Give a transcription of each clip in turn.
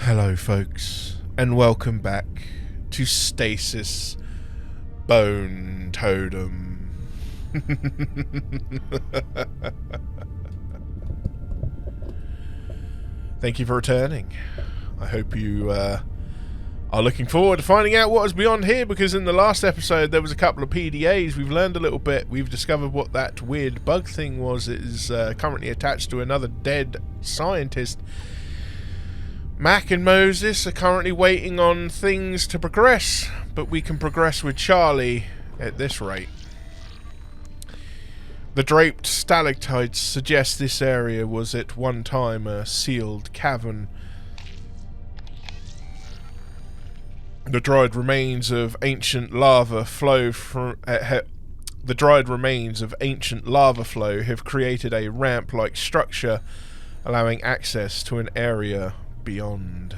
Hello folks, and welcome back to Stasis Bone Totem. Thank you for returning. I hope you are looking forward to finding out what is beyond here, because in the last episode there was a couple of PDAs. We've learned a little bit. We've discovered what that weird bug thing was. It is currently attached to another dead scientist. Mac and Moses are currently waiting on things to progress, but we can progress with Charlie at this rate. The draped stalactites suggest this area was at one time a sealed cavern. The dried remains of ancient lava flow have created a ramp-like structure, allowing access to an area beyond.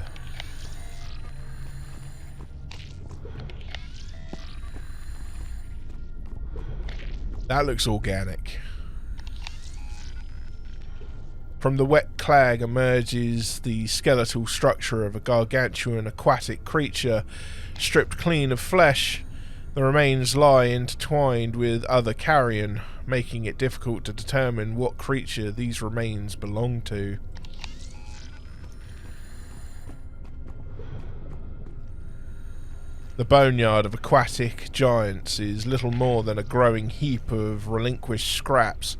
That looks organic. From the wet clag emerges the skeletal structure of a gargantuan aquatic creature, stripped clean of flesh. The remains lie intertwined with other carrion, making it difficult to determine what creature these remains belong to. The boneyard of aquatic giants is little more than a growing heap of relinquished scraps,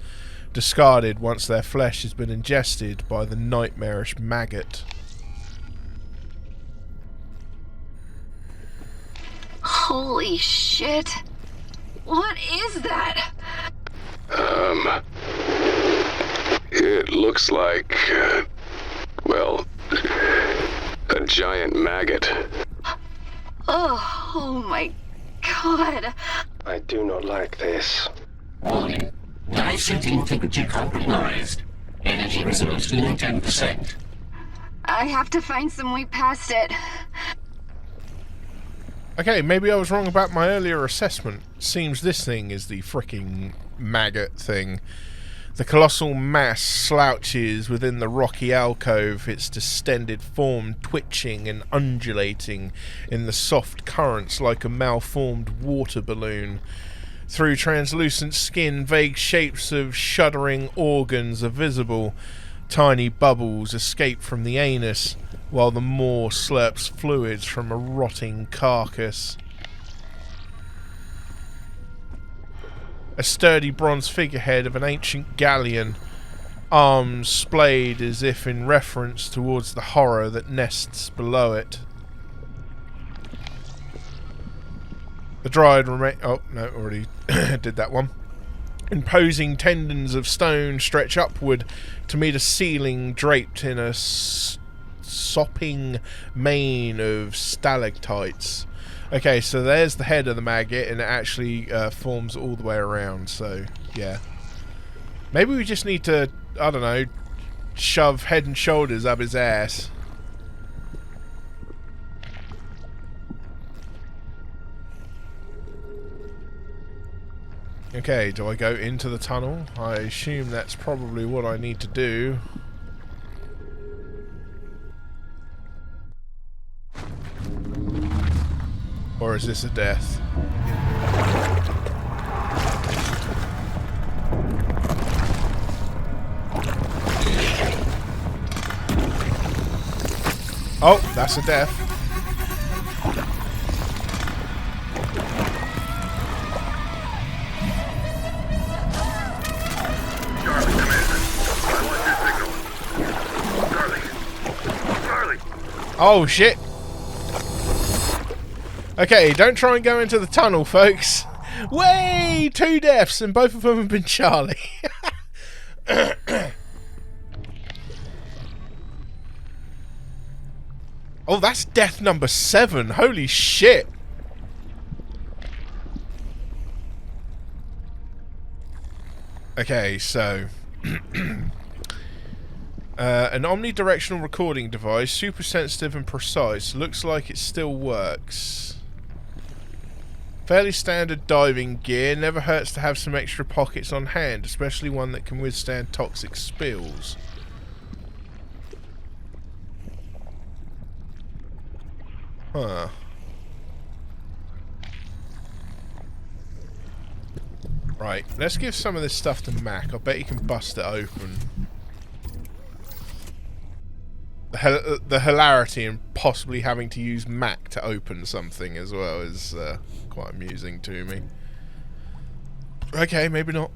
discarded once their flesh has been ingested by the nightmarish Maggot. Holy shit! What is that? It looks like, well, a giant maggot. Oh my god. I do not like this. Warning. Dye-set integrity compromised. Energy reserves below 10%. I have to find some way past it. Okay, maybe I was wrong about my earlier assessment. Seems this thing is the fricking Maggot thing. The colossal mass slouches within the rocky alcove, its distended form twitching and undulating in the soft currents like a malformed water balloon. Through translucent skin, vague shapes of shuddering organs are visible. Tiny bubbles escape from the anus, while the maw slurps fluids from a rotting carcass. A sturdy bronze figurehead of an ancient galleon, arms splayed as if in reference towards the horror that nests below it. The dried remain... Oh, no, already did that one. Imposing tendons of stone stretch upward to meet a ceiling draped in a sopping mane of stalactites. Okay, so there's the head of the maggot, and it actually forms all the way around, so, yeah. Maybe we just need to, I don't know, shove Head and Shoulders up his ass. Okay, do I go into the tunnel? I assume that's probably what I need to do. Or is this a death? Oh, that's a death. Charlie, come in. I want your signal. Charlie. Oh, shit. Okay, don't try and go into the tunnel, folks. Way! 2 deaths, and both of them have been Charlie. Oh, that's death number 7. Holy shit. Okay, so... an omnidirectional recording device, super sensitive and precise. Looks like it still works. Fairly standard diving gear. Never hurts to have some extra pockets on hand, especially one that can withstand toxic spills. Huh. Right, let's give some of this stuff to Mac. I bet he can bust it open. The hilarity in possibly having to use Mac to open something as well is quite amusing to me. Okay, maybe not.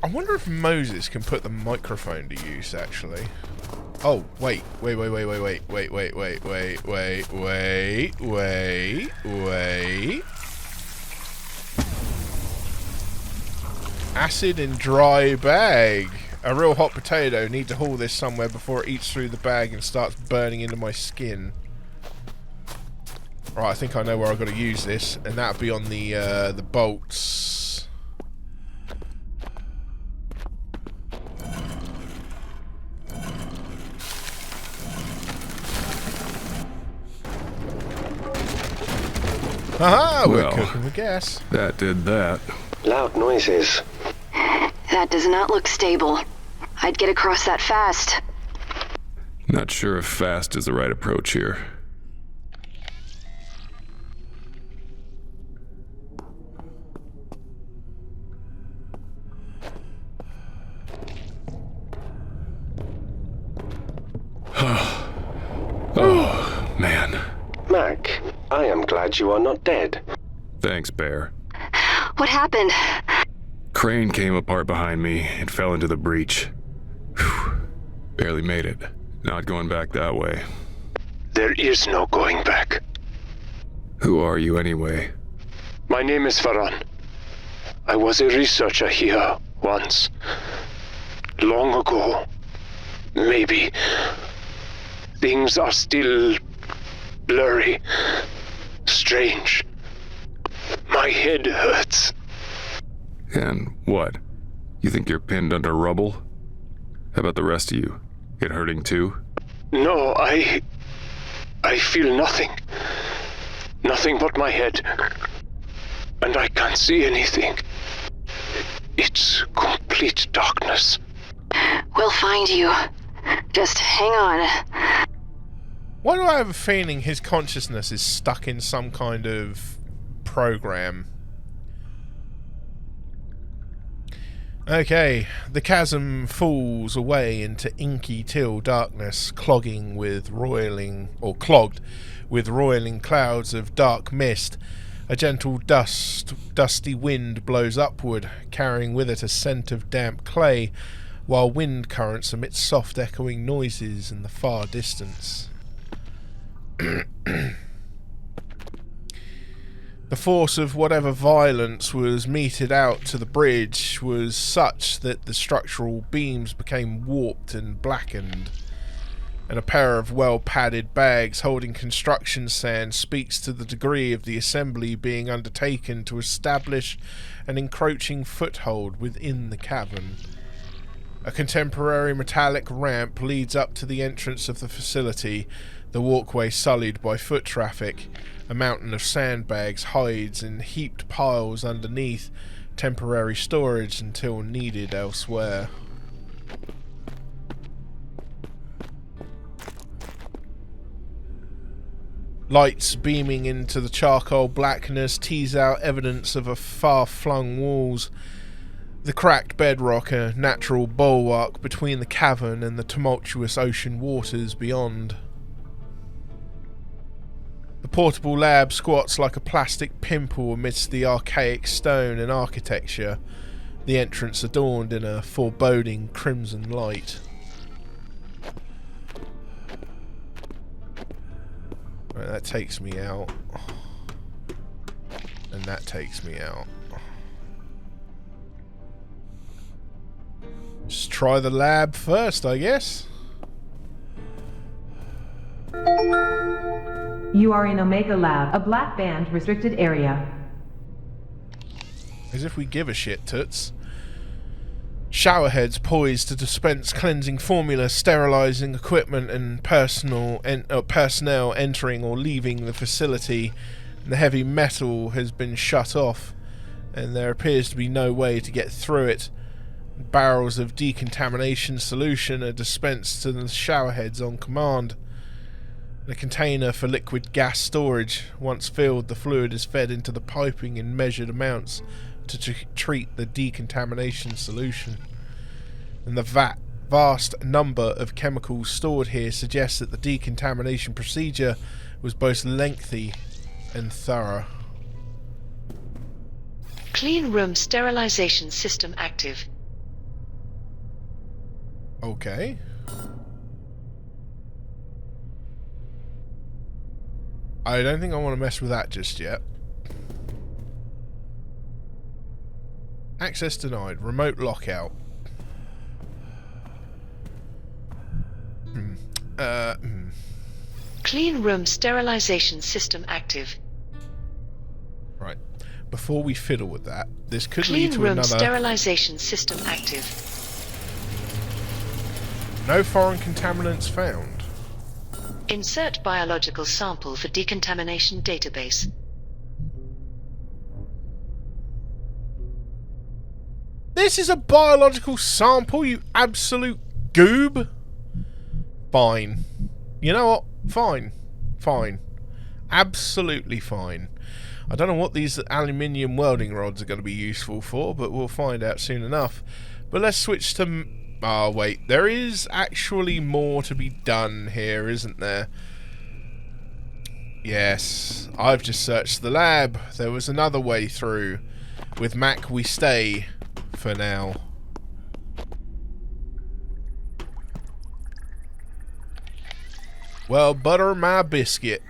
I wonder if Moses can put the microphone to use, actually. Oh, wait. Acid in dry bag. A real hot potato. Need to haul this somewhere before it eats through the bag and starts burning into my skin. Right, I think I know where I've got to use this, and that'll be on the bolts. Haha, we're cooking with gas. That did that. Loud noises. That does not look stable. I'd get across that fast. Not sure if fast is the right approach here. Oh, man. Mac, I am glad you are not dead. Thanks, Bear. What happened? Crane came apart behind me and fell into the breach. Whew. Barely made it. Not going back that way. There is no going back. Who are you anyway? My name is Farhan. I was a researcher here once. Long ago. Maybe. Things are still blurry. Strange. My head hurts. And what? You think you're pinned under rubble? How about the rest of you? It hurting too? No, I feel nothing. Nothing but my head. And I can't see anything. It's complete darkness. We'll find you. Just hang on. Why do I have a feeling his consciousness is stuck in some kind of program? Okay, the chasm falls away into inky teal darkness, clogged with roiling clouds of dark mist. A gentle dusty wind blows upward, carrying with it a scent of damp clay, while wind currents emit soft echoing noises in the far distance. The force of whatever violence was meted out to the bridge was such that the structural beams became warped and blackened, and a pair of well-padded bags holding construction sand speaks to the degree of the assembly being undertaken to establish an encroaching foothold within the cavern. A contemporary metallic ramp leads up to the entrance of the facility, the walkway sullied by foot traffic. A mountain of sandbags hides in heaped piles underneath, temporary storage until needed elsewhere. Lights beaming into the charcoal blackness tease out evidence of a far-flung walls. The cracked bedrock, a natural bulwark between the cavern and the tumultuous ocean waters beyond. The portable lab squats like a plastic pimple amidst the archaic stone and architecture, the entrance adorned in a foreboding crimson light. Right, that takes me out. And that takes me out. Just try the lab first, I guess. You are in Omega Lab, a black band restricted area. As if we give a shit, toots. Showerheads poised to dispense cleansing formula, sterilizing equipment and personnel entering or leaving the facility. The heavy metal has been shut off, and there appears to be no way to get through it. Barrels of decontamination solution are dispensed to the showerheads on command. The container for liquid gas storage. Once filled, the fluid is fed into the piping in measured amounts to treat the decontamination solution. And the vast number of chemicals stored here suggests that the decontamination procedure was both lengthy and thorough. Clean room sterilization system active. Okay. I don't think I want to mess with that just yet. Access denied. Remote lockout. Clean room sterilization system active. Right. Before we fiddle with that, this could Clean lead to room another... sterilization system active. No foreign contaminants found. Insert biological sample for decontamination database. This is a biological sample, you absolute goob. Fine. You know what? Fine. Fine. Absolutely fine. I don't know what these aluminium welding rods are going to be useful for, but we'll find out soon enough. But let's switch to... Oh, wait. There is actually more to be done here, isn't there? Yes. I've just searched the lab. There was another way through. With Mac we stay for now. Well, butter my biscuit.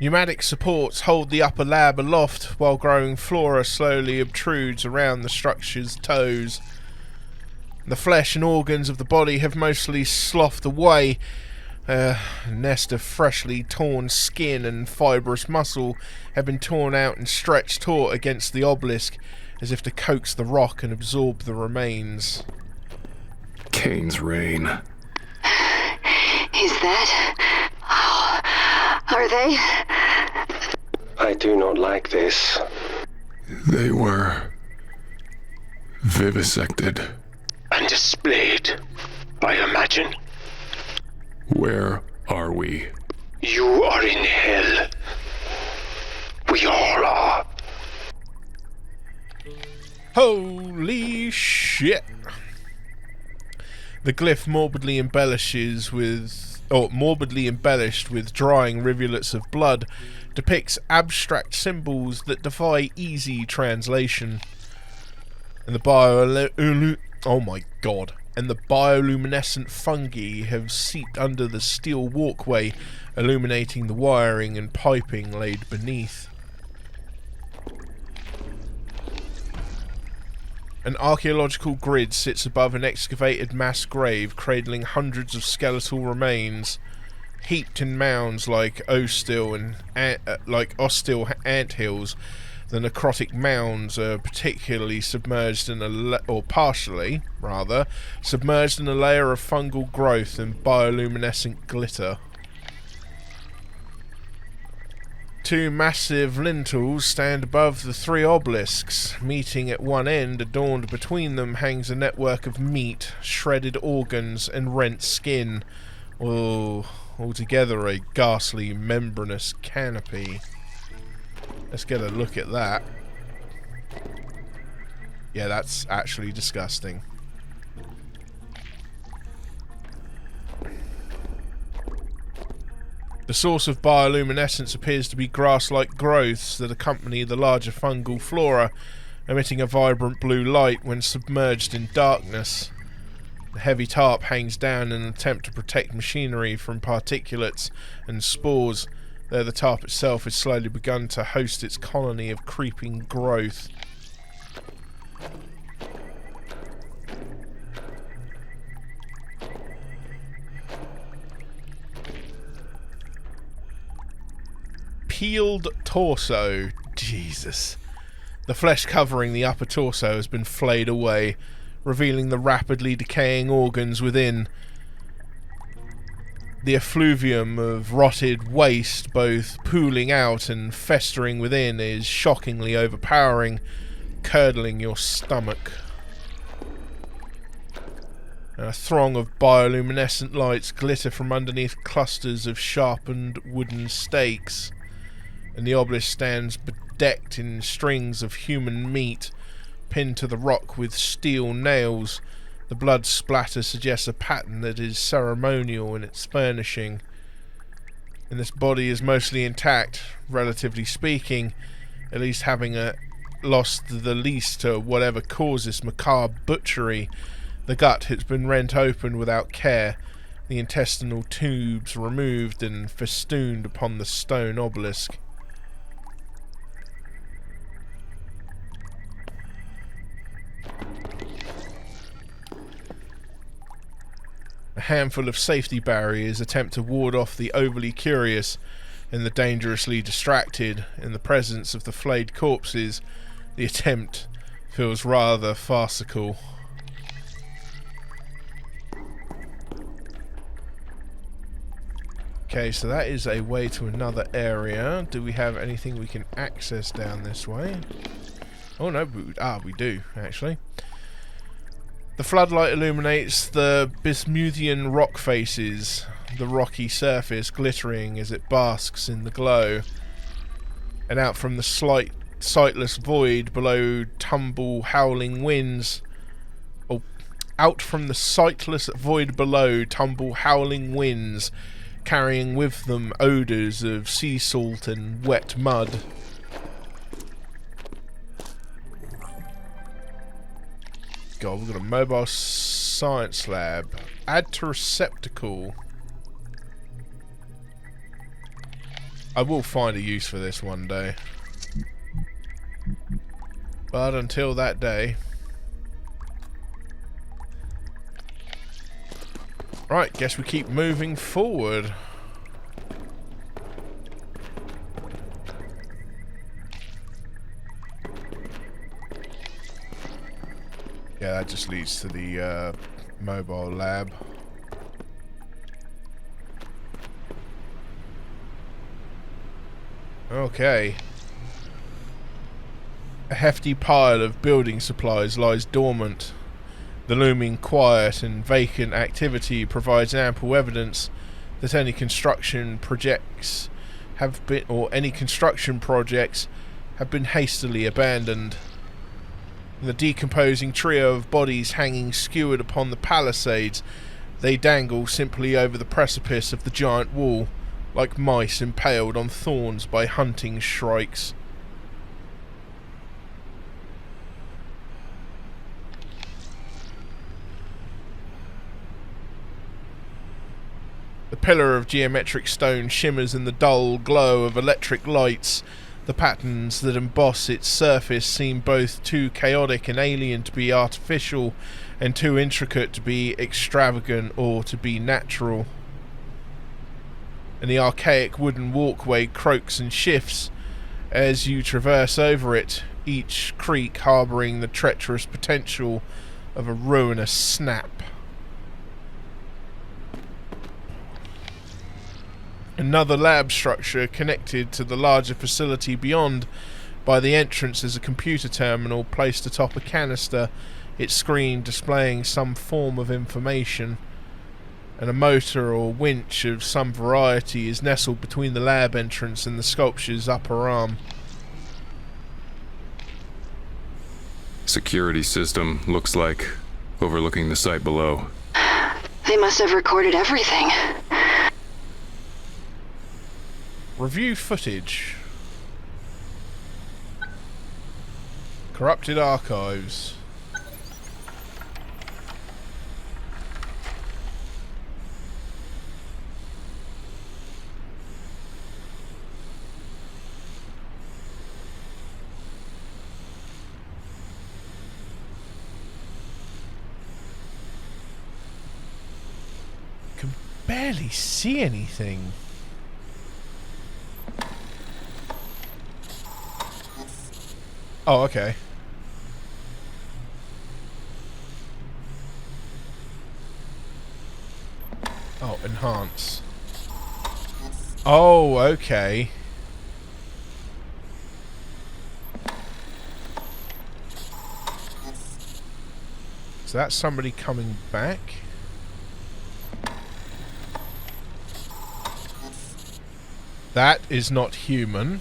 Pneumatic supports hold the upper lab aloft while growing flora slowly obtrudes around the structure's toes. The flesh and organs of the body have mostly sloughed away. A nest of freshly torn skin and fibrous muscle have been torn out and stretched taut against the obelisk as if to coax the rock and absorb the remains. Cayne's reign. Is that... Oh, are they... I do not like this. They were vivisected. And displayed, I imagine. Where are we? You are in hell. We all are. Holy shit! The glyph morbidly embellished with drying rivulets of blood depicts abstract symbols that defy easy translation. And the bioluminescent fungi have seeped under the steel walkway, illuminating the wiring and piping laid beneath. An archaeological grid sits above an excavated mass grave, cradling hundreds of skeletal remains, heaped in mounds like osteel anthills. The necrotic mounds are partially submerged in partially submerged in a layer of fungal growth and bioluminescent glitter. Two massive lintels stand above the three obelisks. Meeting at one end, adorned between them, hangs a network of meat, shredded organs, and rent skin. Oh, altogether a ghastly, membranous canopy. Let's get a look at that. Yeah, that's actually disgusting. The source of bioluminescence appears to be grass-like growths that accompany the larger fungal flora, emitting a vibrant blue light when submerged in darkness. The heavy tarp hangs down in an attempt to protect machinery from particulates and spores, though the tarp itself has slowly begun to host its colony of creeping growth. Peeled torso. Jesus. The flesh covering the upper torso has been flayed away, revealing the rapidly decaying organs within. The effluvium of rotted waste, both pooling out and festering within, is shockingly overpowering, curdling your stomach. A throng of bioluminescent lights glitter from underneath clusters of sharpened wooden stakes, and the obelisk stands bedecked in strings of human meat, pinned to the rock with steel nails. The blood splatter suggests a pattern that is ceremonial in its furnishing. And this body is mostly intact, relatively speaking, at least having lost the least to whatever caused this macabre butchery. The gut has been rent open without care, the intestinal tubes removed and festooned upon the stone obelisk. A handful of safety barriers attempt to ward off the overly curious and the dangerously distracted. In the presence of the flayed corpses, the attempt feels rather farcical. Okay, so that is a way to another area. Do we have anything we can access down this way? Oh no, we do, actually. The floodlight illuminates the Bismuthian rock faces, the rocky surface glittering as it basks in the glow. And out from the sightless void below tumble howling winds. Oh, out from the sightless void below tumble howling winds, carrying with them odours of sea salt and wet mud. God, we've got a mobile science lab. Add to receptacle. I will find a use for this one day. But until that day... Right, guess we keep moving forward. Yeah, that just leads to the mobile lab. Okay. A hefty pile of building supplies lies dormant. The looming quiet and vacant activity provides ample evidence that any construction projects have been hastily abandoned. The decomposing trio of bodies hanging skewered upon the palisades, they dangle simply over the precipice of the giant wall, like mice impaled on thorns by hunting shrikes. The pillar of geometric stone shimmers in the dull glow of electric lights. The patterns that emboss its surface seem both too chaotic and alien to be artificial, and too intricate to be extravagant or to be natural. And the archaic wooden walkway croaks and shifts as you traverse over it, each creak harbouring the treacherous potential of a ruinous snap. Another lab structure connected to the larger facility beyond. By the entrance is a computer terminal placed atop a canister, its screen displaying some form of information. And a motor or winch of some variety is nestled between the lab entrance and the sculpture's upper arm. Security system, looks like, overlooking the site below. They must have recorded everything. Review footage. Corrupted archives. Can barely see anything. Oh, okay. Oh, enhance. Oh, okay. So that's somebody coming back. That is not human.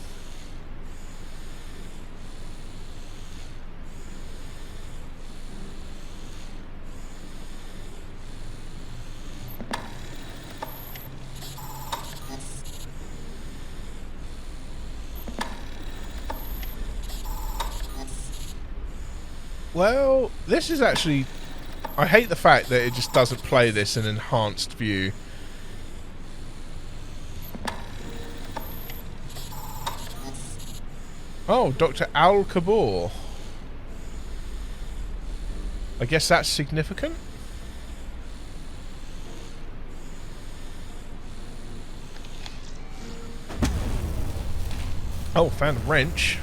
Well, this is actually... I hate the fact that it just doesn't play this in enhanced view. Oh, Dr. Al-Kabor. I guess that's significant. Oh, found a wrench.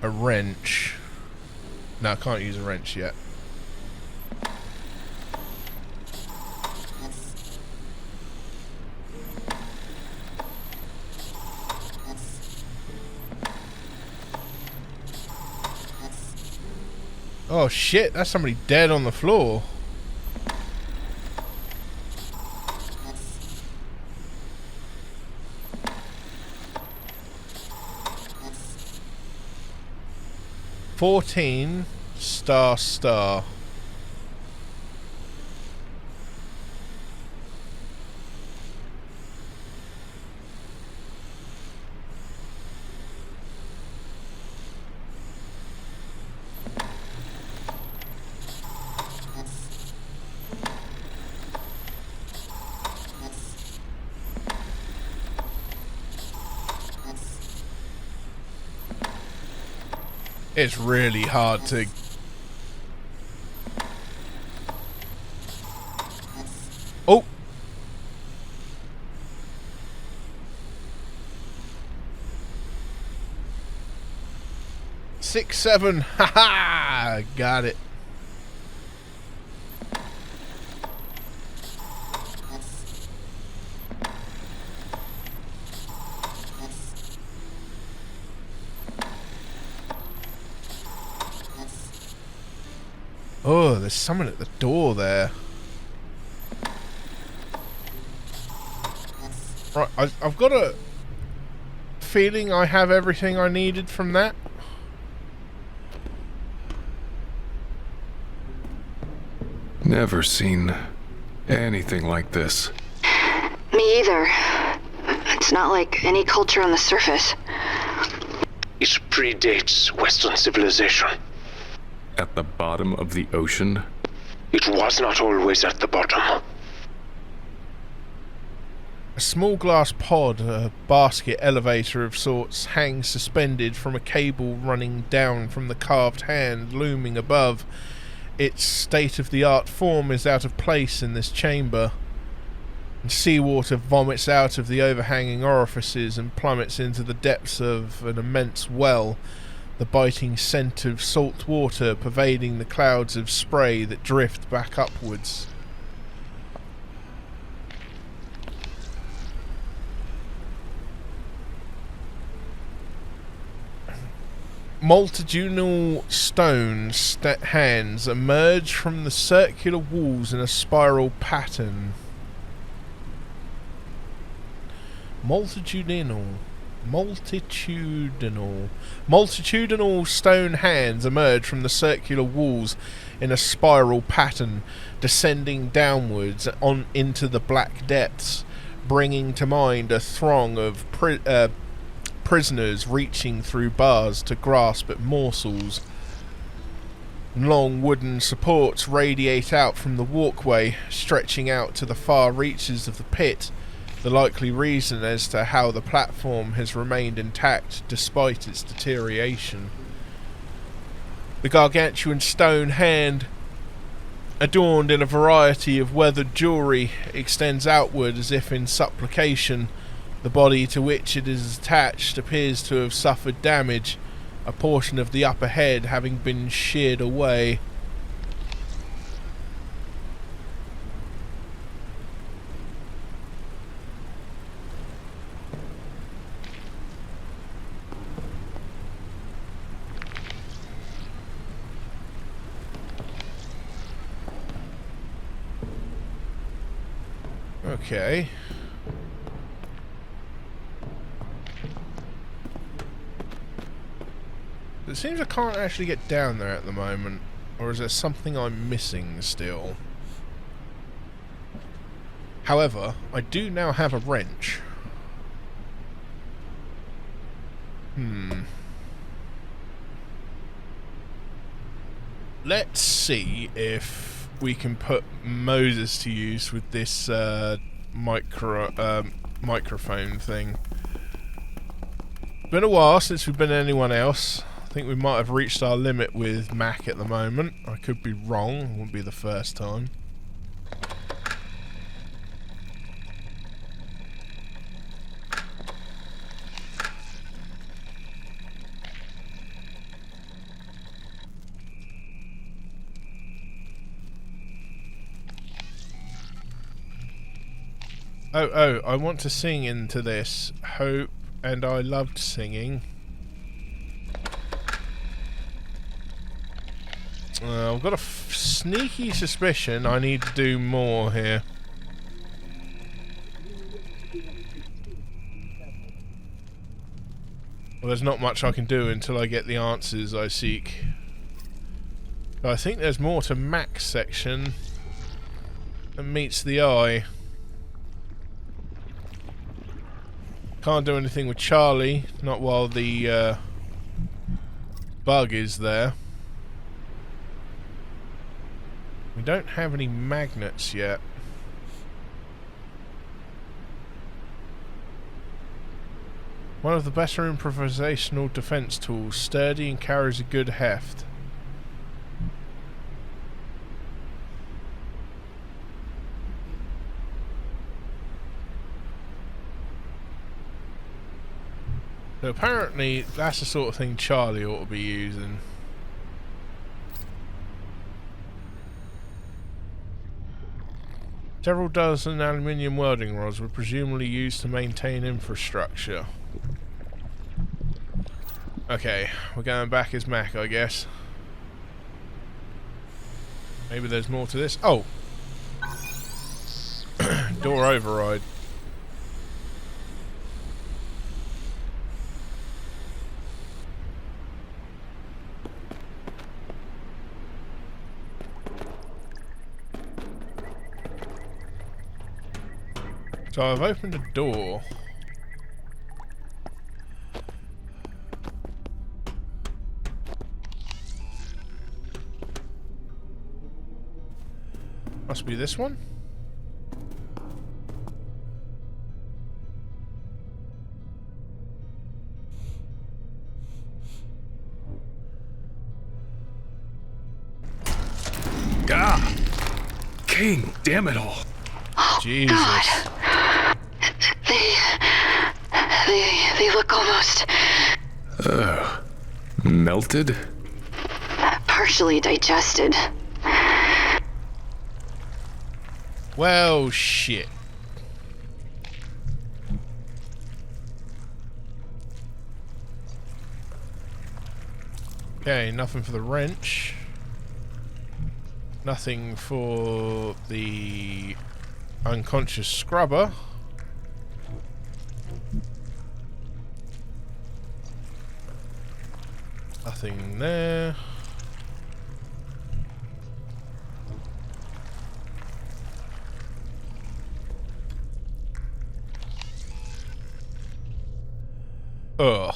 A wrench. No, I can't use a wrench yet. Oh shit, that's somebody dead on the floor. $14 star. It's really hard to... Oh! Six, seven. Ha ha! Got it. Oh, there's someone at the door there. Right, I've got a feeling I have everything I needed from that. Never seen anything like this. Me either. It's not like any culture on the surface. It predates Western civilization. At the bottom of the ocean? It was not always at the bottom. A small glass pod, a basket elevator of sorts, hangs suspended from a cable running down from the carved hand looming above. Its state-of-the-art form is out of place in this chamber, and seawater vomits out of the overhanging orifices and plummets into the depths of an immense well, the biting scent of salt water pervading the clouds of spray that drift back upwards. Multitudinal stone hands emerge from the circular walls in a spiral pattern. Multitudinal stone hands emerge from the circular walls in a spiral pattern, descending downwards on into the black depths, bringing to mind a throng of prisoners reaching through bars to grasp at morsels. Long wooden supports radiate out from the walkway, stretching out to the far reaches of the pit, the likely reason as to how the platform has remained intact despite its deterioration. The gargantuan stone hand, adorned in a variety of weathered jewellery, extends outward as if in supplication. The body to which it is attached appears to have suffered damage, a portion of the upper head having been sheared away. Okay. It seems I can't actually get down there at the moment. Or is there something I'm missing still? However, I do now have a wrench. Let's see if we can put Moses to use with this microphone thing. Been a while since we've been anyone else. I think we might have reached our limit with Mac at the moment. I could be wrong. It wouldn't be the first time. Oh, I want to sing into this. Hope, and I loved singing. I've got a sneaky suspicion I need to do more here. Well, there's not much I can do until I get the answers I seek. But I think there's more to Mac's section than meets the eye. Can't do anything with Charlie, not while the bug is there. We don't have any magnets yet. One of the better improvisational defense tools, sturdy and carries a good heft. So apparently that's the sort of thing Charlie ought to be using. Several dozen aluminium welding rods were presumably used to maintain infrastructure. Okay, we're going back as Mac, I guess. Maybe there's more to this. Oh! Door override. So I've opened a door. Must be this one. Ah! Cayne, damn it all. Oh, Jesus. God. They look almost Melted? partially digested. Well, shit. Okay, nothing for the wrench. Nothing for the unconscious scrubber. Nothing there. Ugh.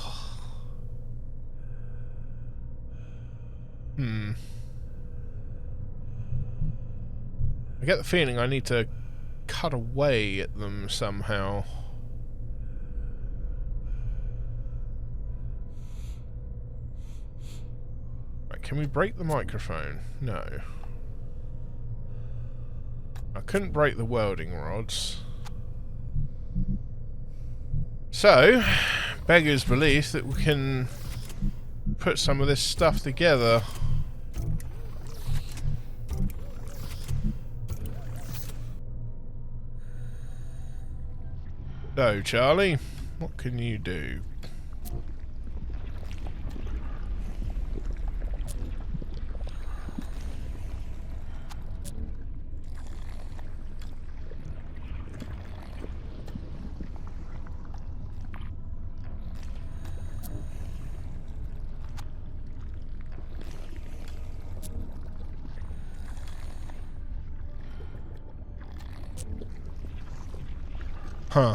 I get the feeling I need to cut away at them somehow. Right, can we break the microphone? No. I couldn't break the welding rods. So, beggars belief that we can put some of this stuff together. So, Charlie, what can you do? Huh.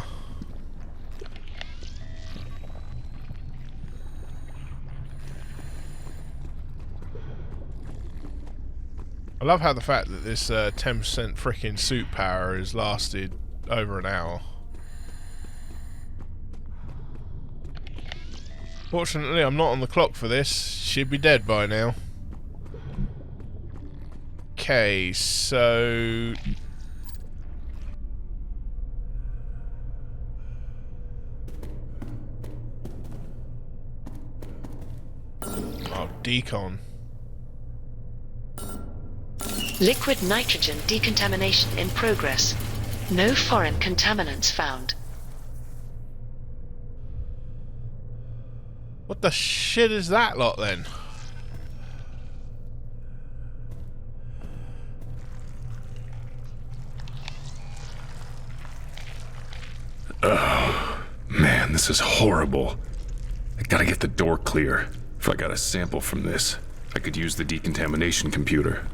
I love how the fact that this 10% frickin' suit power has lasted over an hour. Fortunately, I'm not on the clock for this. She'd be dead by now. Okay, so... oh, decon. Liquid nitrogen decontamination in progress. No foreign contaminants found. What the shit is that lot then? Oh, man, this is horrible. I gotta get the door clear. If I got a sample from this, I could use the decontamination computer.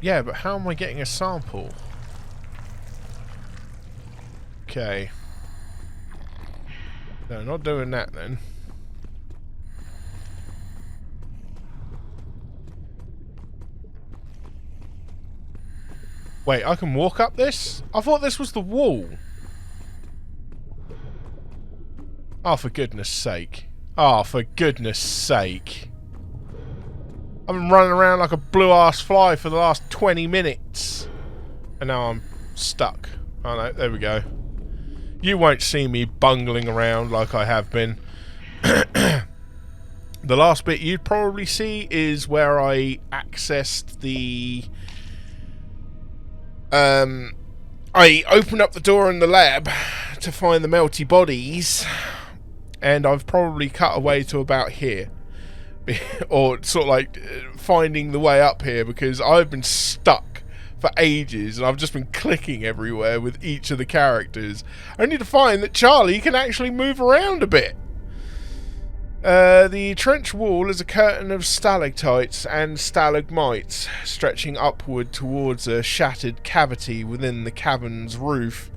Yeah, but how am I getting a sample? Okay. No, not doing that then. Wait, I can walk up this? I thought this was the wall. Oh, for goodness sake. Oh, for goodness sake. I've been running around like a blue-ass fly for the last 20 minutes. And now I'm stuck. Oh no, there we go. You won't see me bungling around like I have been. The last bit you'd probably see is where I accessed the... I opened up the door in the lab to find the melty bodies. And I've probably cut away to about here. Or sort of like finding the way up here, because I've been stuck for ages and I've just been clicking everywhere with each of the characters, only to find that Charlie can actually move around a bit. The trench wall is a curtain of stalactites and stalagmites stretching upward towards a shattered cavity within the cavern's roof.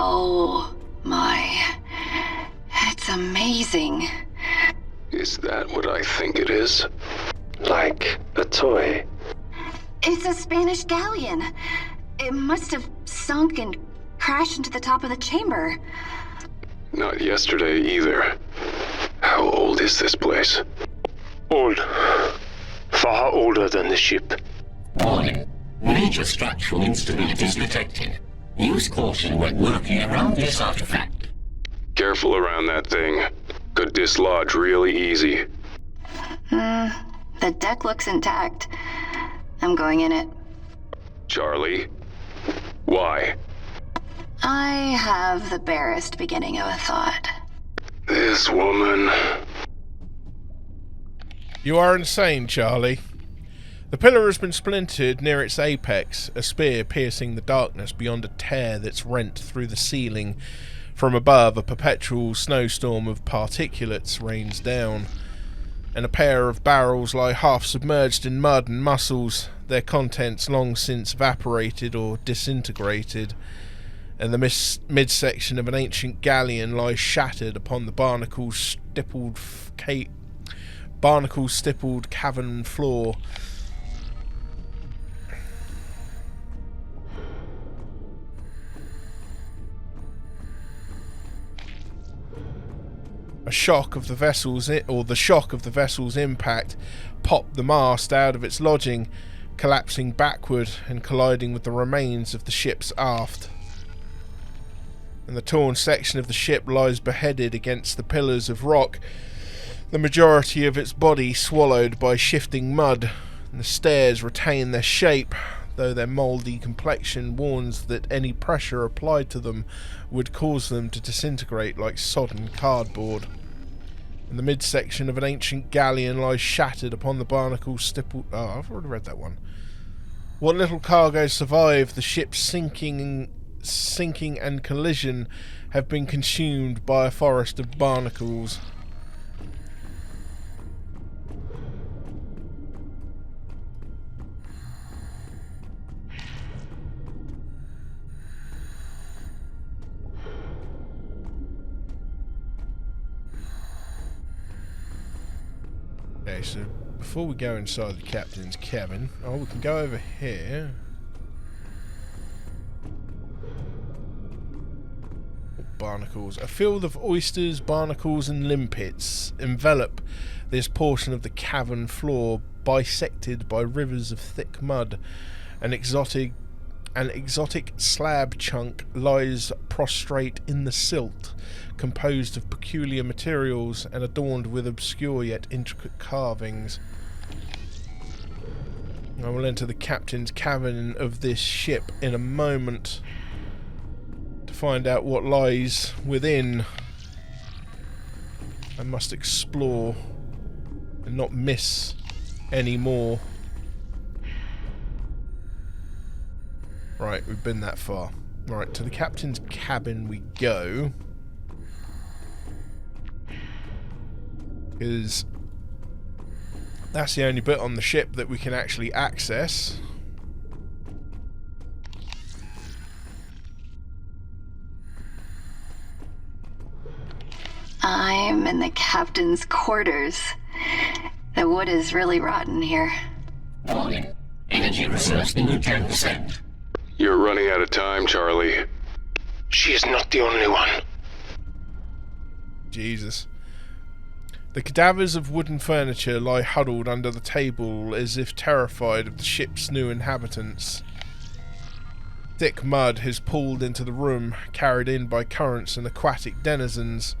Oh my. It's amazing. Is that what I think it is? Like a toy? It's a Spanish galleon. It must have sunk and crashed into the top of the chamber. Not yesterday either. How old is this place? Old. Far older than the ship. Warning. Major structural instabilities detected. Use caution when working around this artifact. Careful around that thing. Could dislodge really easy. The deck looks intact. I'm going in it. Charlie? Why? I have the barest beginning of a thought. This woman... You are insane, Charlie. The pillar has been splintered near its apex, a spear piercing the darkness beyond a tear that's rent through the ceiling. From above, a perpetual snowstorm of particulates rains down, and a pair of barrels lie half submerged in mud and mussels, their contents long since evaporated or disintegrated, and the midsection of an ancient galleon lies shattered upon the barnacle-stippled cavern floor. The shock of the vessel's impact popped the mast out of its lodging, collapsing backward and colliding with the remains of the ship's aft. And the torn section of the ship lies beheaded against the pillars of rock, the majority of its body swallowed by shifting mud, and the stairs retain their shape, though their mouldy complexion warns that any pressure applied to them would cause them to disintegrate like sodden cardboard. And the midsection of an ancient galleon lies shattered upon the barnacle-stippled... Oh, I've already read that one. What little cargo survived the ship's sinking and collision have been consumed by a forest of barnacles. Okay, so before we go inside the captain's cabin, we can go over here. Barnacles. A field of oysters, barnacles and limpets envelop this portion of the cavern floor, bisected by rivers of thick mud. An exotic slab chunk lies prostrate in the silt, composed of peculiar materials and adorned with obscure yet intricate carvings. I will enter the captain's cabin of this ship in a moment to find out what lies within. I must explore and not miss any more. Right, we've been that far. Right, to the captain's cabin we go. Because that's the only bit on the ship that we can actually access. I'm in the captain's quarters. The wood is really rotten here. Warning. Energy reserves below 10%. You're running out of time, Charlie. She is not the only one. Jesus. The cadavers of wooden furniture lie huddled under the table as if terrified of the ship's new inhabitants. Thick mud has pooled into the room, carried in by currents and aquatic denizens,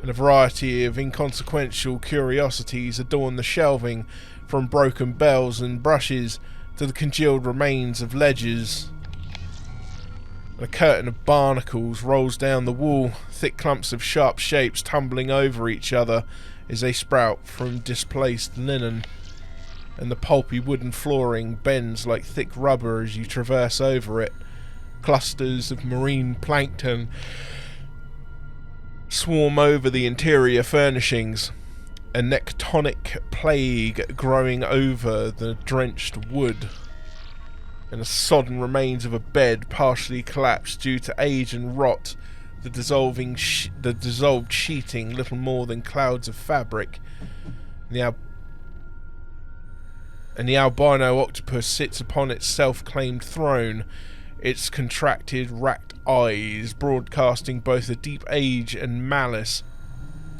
and a variety of inconsequential curiosities adorn the shelving, from broken bells and brushes to the congealed remains of ledgers. A curtain of barnacles rolls down the wall, thick clumps of sharp shapes tumbling over each other as they sprout from displaced linen, and the pulpy wooden flooring bends like thick rubber as you traverse over it. Clusters of marine plankton swarm over the interior furnishings, a nectonic plague growing over the drenched wood, and the sodden remains of a bed partially collapsed due to age and rot, the dissolved sheeting little more than clouds of fabric. And the albino octopus sits upon its self-claimed throne, its contracted, racked eyes broadcasting both a deep age and malice.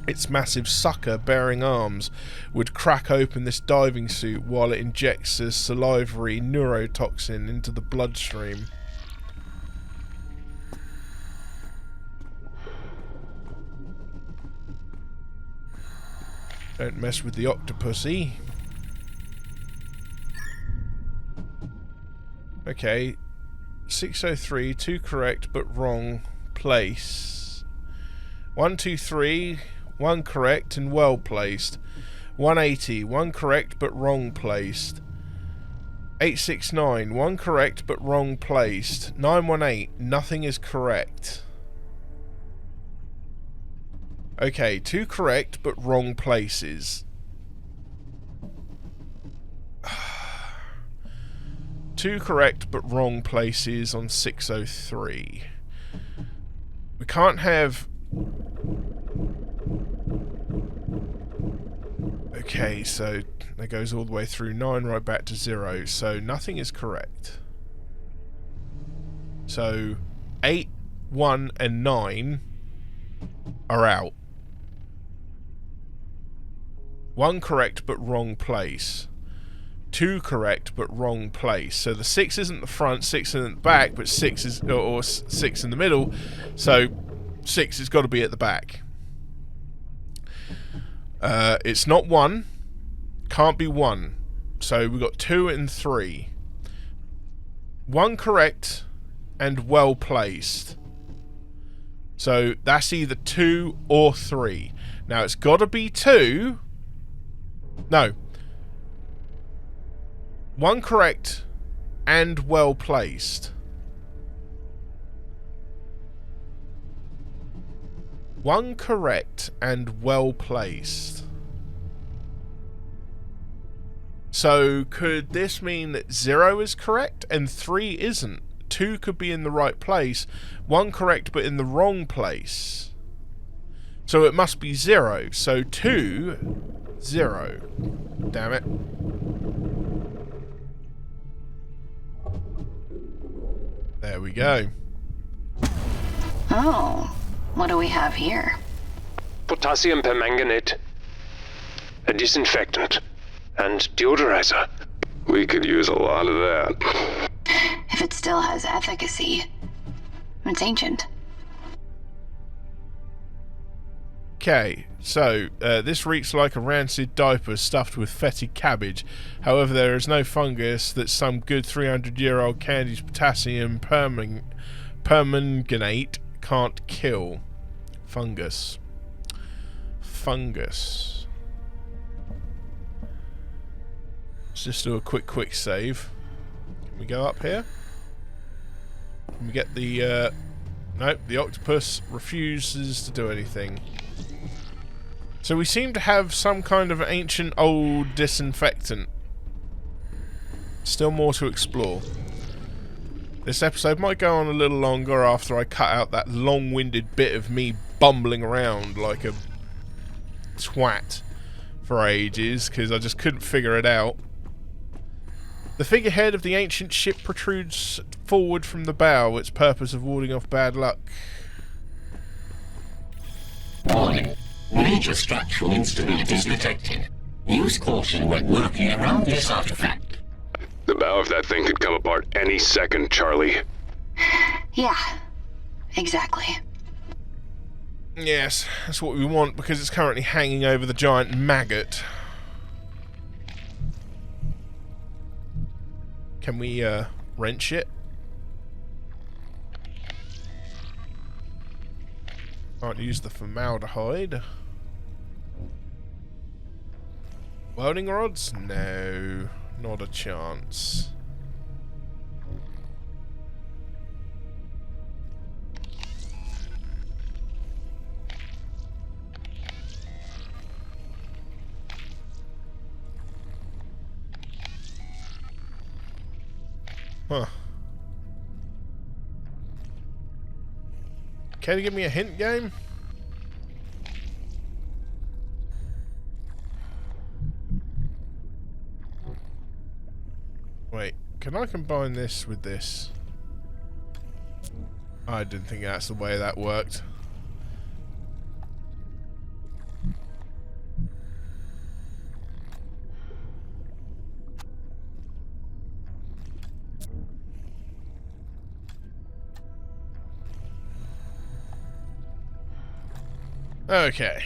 Its massive sucker-bearing arms would crack open this diving suit while it injects a salivary neurotoxin into the bloodstream. Don't mess with the octopusy. Okay. 603, 2 correct but wrong place. 123, 1 correct and well placed. 180, 1 correct but wrong placed. 869, 1 correct but wrong placed. 918, nothing is correct. Okay, 2 correct but wrong places. 2 correct but wrong places on 603. We can't have... Okay, so that goes all the way through 9 right back to 0, so nothing is correct. So 8, 1 and 9 are out. 1 correct but wrong place. 2 correct but wrong place. So the 6 isn't the front, 6 isn't the back, but 6 is, or 6 in the middle. So 6 has got to be at the back. It's not 1. Can't be 1. So we've got 2 and 3. 1 correct and well placed. So that's either 2 or 3. Now it's got to be 2. No. 1 correct and well placed. 1 correct and well placed. So could this mean that 0 is correct and 3 isn't? 2 could be in the right place, 1 correct but in the wrong place. So it must be 0. So 2, 0. Damn it. There we go. Oh, what do we have here? Potassium permanganate. A disinfectant. And deodorizer. We could use a lot of that. If it still has efficacy, it's ancient. Okay, so this reeks like a rancid diaper stuffed with fetid cabbage. However, there is no fungus that some good 300-year-old candy's potassium permanganate can't kill. Fungus. Fungus. Let's just do a quick save. Can we go up here? Can we get the... Nope, the octopus refuses to do anything. So we seem to have some kind of ancient old disinfectant. Still more to explore. This episode might go on a little longer after I cut out that long-winded bit of me bumbling around like a twat for ages, because I just couldn't figure it out. The figurehead of the ancient ship protrudes forward from the bow, its purpose of warding off bad luck. Warning. Major structural instabilities detected. Use caution when working around this artifact. The bow of that thing could come apart any second, Charlie. Yeah, exactly. Yes, that's what we want, because it's currently hanging over the giant maggot. Can we wrench it? Can't use the formaldehyde. Welding rods? No, not a chance. Huh. Can you give me a hint, game? Wait, can I combine this with this? I didn't think that's the way that worked. Okay.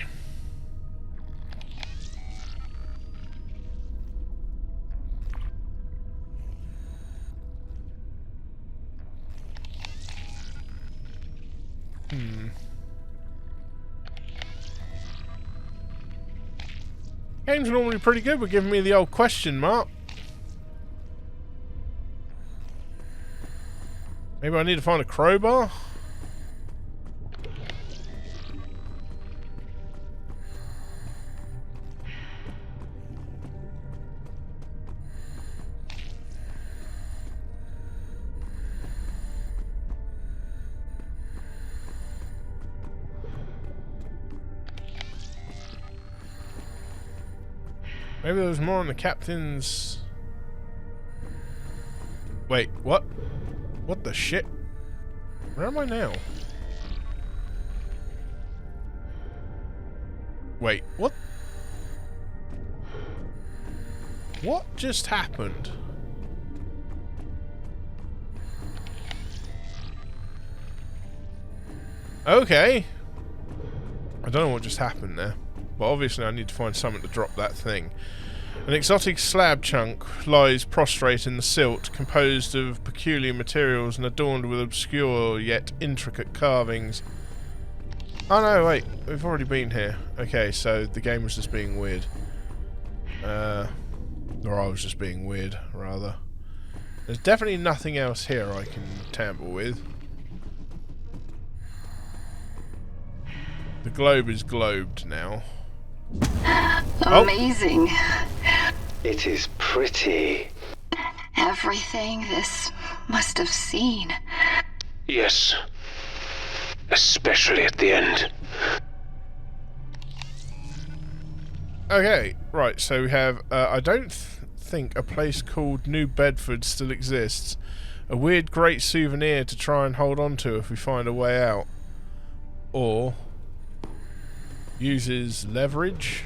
Game's normally pretty good with giving me the old question mark. Maybe I need to find a crowbar? Maybe there was more on the captain's... Wait, what? What the shit? Where am I now? Wait, what? What just happened? Okay. I don't know what just happened there. But obviously I need to find something to drop that thing. An exotic slab chunk lies prostrate in the silt, composed of peculiar materials and adorned with obscure yet intricate carvings. Oh no, wait, we've already been here. Okay, so the game was just being weird. Or I was just being weird, rather. There's definitely nothing else here I can tamper with. The globe is globed now. Amazing. It is pretty. Everything this must have seen. Yes. Especially at the end. Okay, right, so we have, I don't think a place called New Bedford still exists. A weird great souvenir to try and hold on to if we find a way out. Or uses leverage.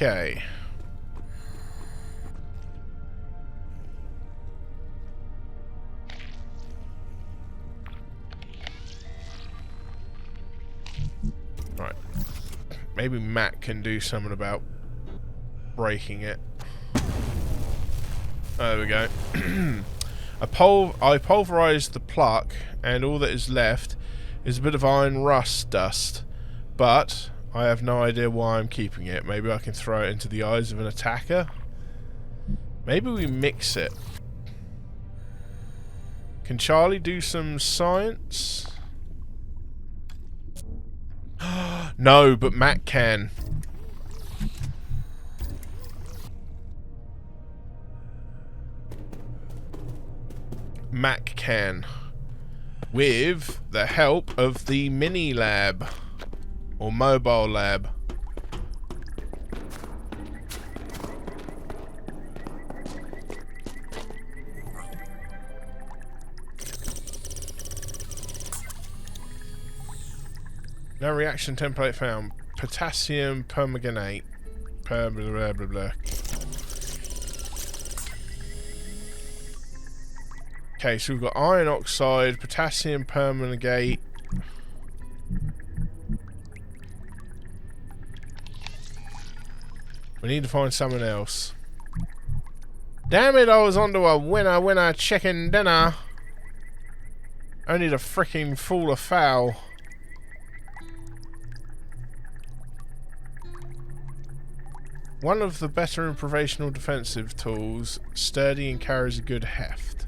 Okay. Right. Maybe Matt can do something about breaking it. There we go. I pulverized the pluck, and all that is left is a bit of iron rust dust. But I have no idea why I'm keeping it. Maybe I can throw it into the eyes of an attacker? Maybe we mix it. Can Charlie do some science? No, but Matt can. Matt can. With the help of the mini lab. Or mobile lab. No reaction template found. Potassium permanganate. Blah blah blah blah. Okay, so we've got iron oxide, potassium permanganate. We need to find someone else. Damn it, I was onto a winner chicken dinner. Only to fricking fool a foul. One of the better improvisational defensive tools, sturdy and carries a good heft.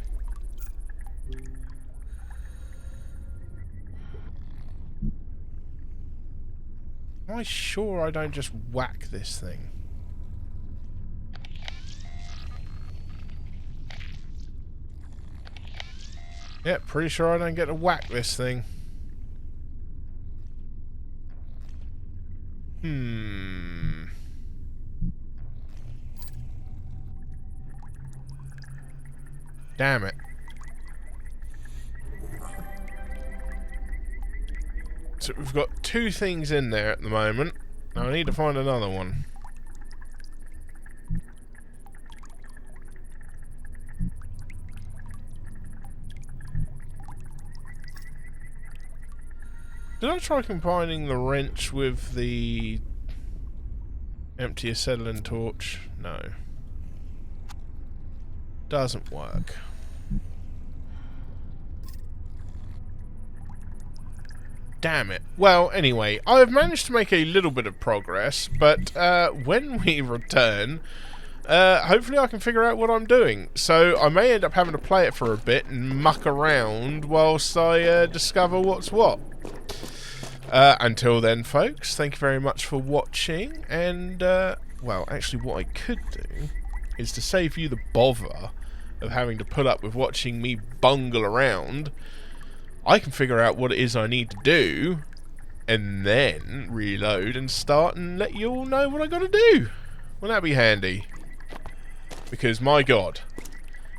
Am I sure I don't just whack this thing? Yep, pretty sure I don't get to whack this thing. Damn it. So we've got two things in there at the moment. Now I need to find another one. Did I try combining the wrench with the empty acetylene torch? No. Doesn't work. Damn it. Well, anyway, I've managed to make a little bit of progress, but when we return, hopefully I can figure out what I'm doing. So I may end up having to play it for a bit and muck around whilst I discover what's what. Until then, folks, thank you very much for watching, and, well, actually what I could do is to save you the bother of having to put up with watching me bungle around. I can figure out what it is I need to do, and then reload and start and let you all know what I gotta do. Wouldn't that be handy? Because, my god,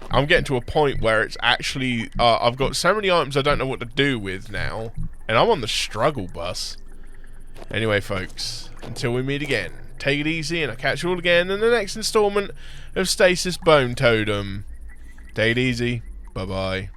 I'm getting to a point where it's actually, I've got so many items I don't know what to do with now, and I'm on the struggle bus. Anyway, folks, until we meet again, take it easy, and I'll catch you all again in the next installment of Stasis Bone Totem. Take it easy. Bye-bye.